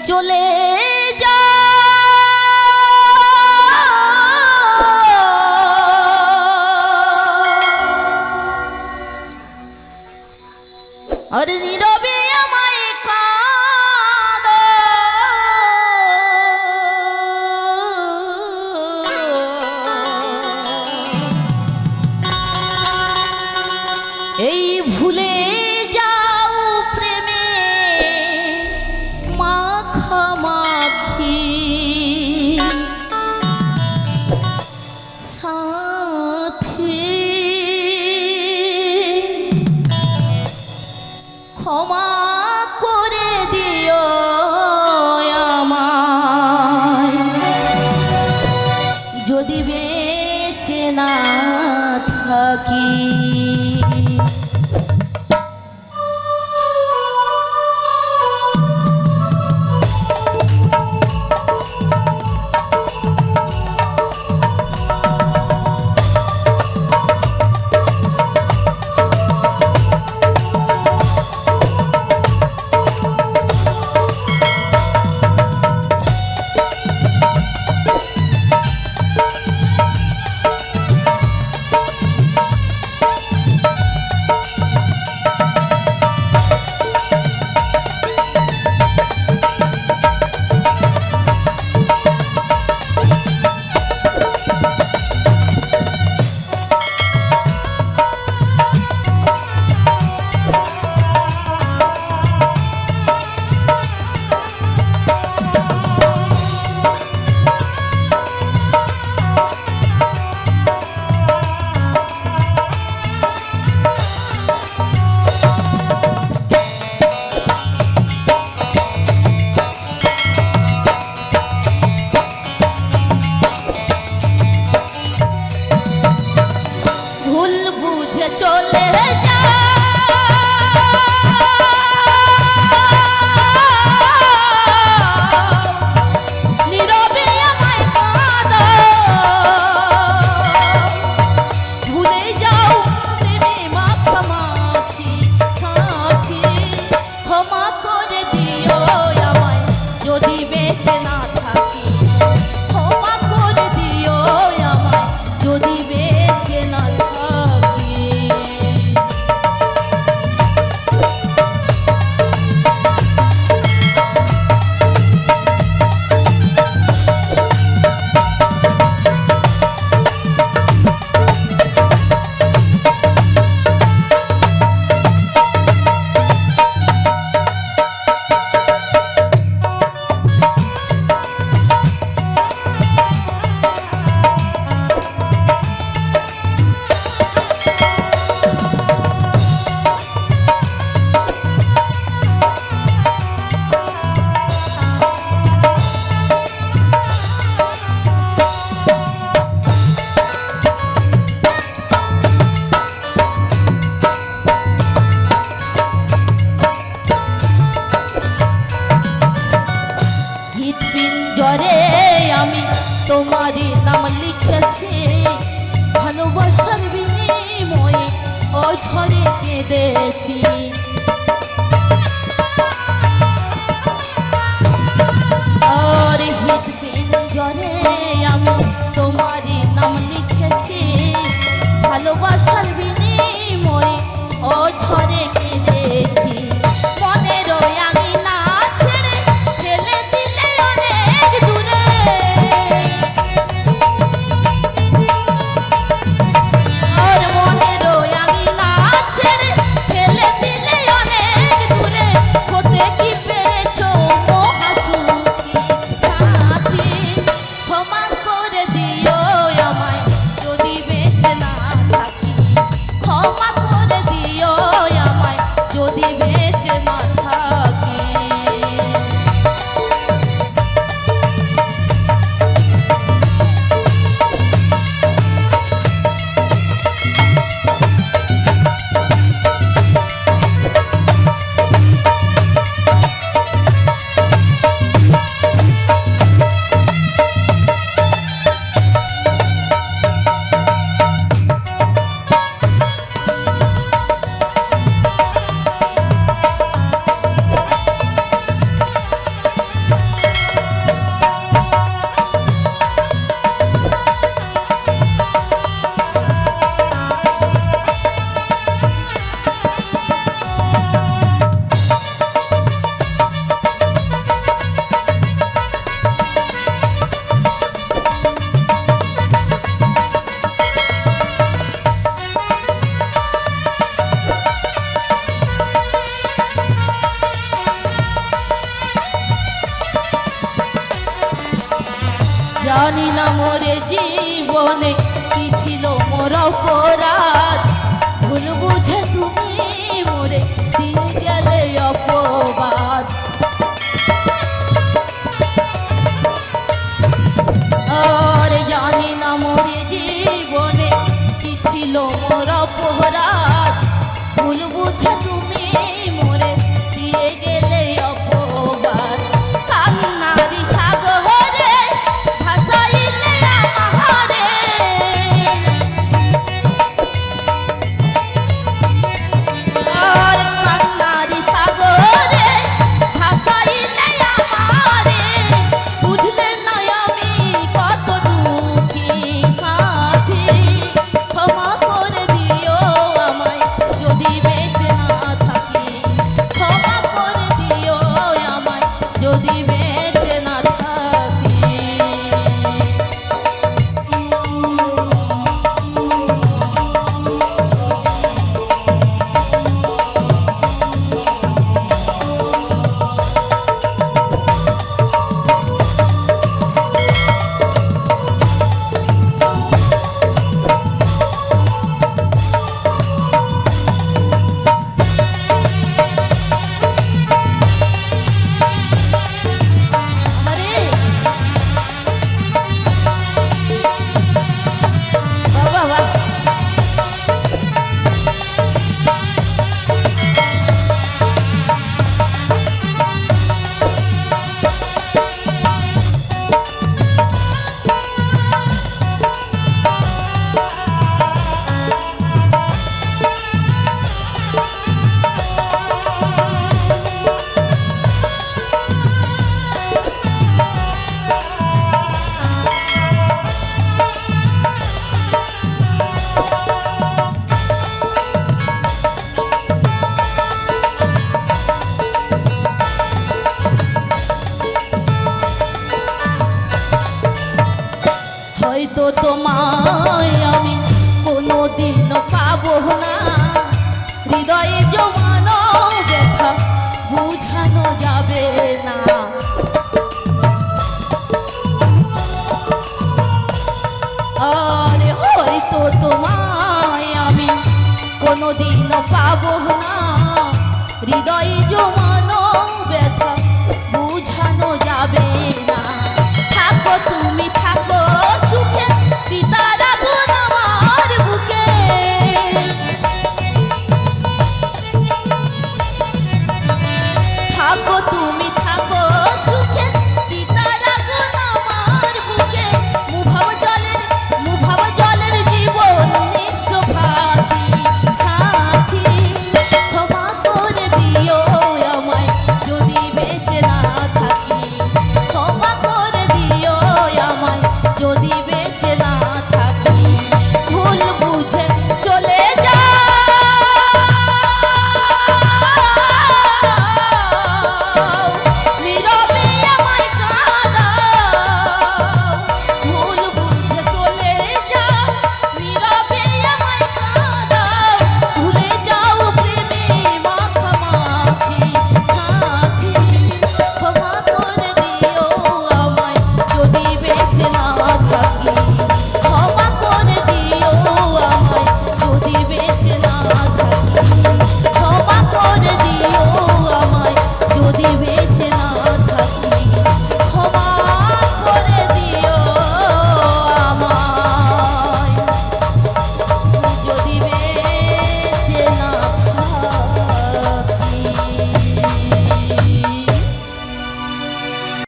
চলে যা আর নীরবে আমায় কাঁদো এই ভুলে যাও প্রেমে মাখামাখি সাথী ক্ষমা করে দিও আমায় যদি বেঁচে না থাকি চলে যা নীরবে আমায় কাঁদো ভুলে যাও প্রেমে মাখামাখি সাথী ক্ষমা করে দিও আমায় যদি বেঁচে না থাকি ক্ষমা করে দিও আমায় যদি বেঁচে না থাকি জরে আমি তোমারই নাম লিখেছি ভালোবাসার বিনিময়ে অঝরে কেঁদেছি আর হৃদপিন জরে আমি তোমারই নাম লিখেছি ভালোবাসার বিনিময়ে অঝরে কেঁদেছি মনের আঙিনা ছেড়ে ফেলে দিলে অনেক দূরে জানি না মোরে জীবনে কি ছিল মোর অপরাধ, ভুল বুঝে তুমি মোরে দিয়ে গেলে অপবাদ। আর জানি না মোরে জীবনে কি ছিল মোর অপরাধ, ভুল বুঝে তুমি মোরে দিয়ে গেলে অপবাদ। কান্নারি সাগরে ভাসাইলে আমারে, আর কান্নারি সাগরে ভাসাইলে আমারে, বুঝলে না আমি কত দুঃখী সাথী। ক্ষমা করে দিও আমায় যদি বেঁচে না থাকি, ক্ষমা করে দিও আমায় যদি বেঁচে না থাকি। আরে বাবা বাবা, হয়তো তোমায় আমি কোনোদিন পাবো না,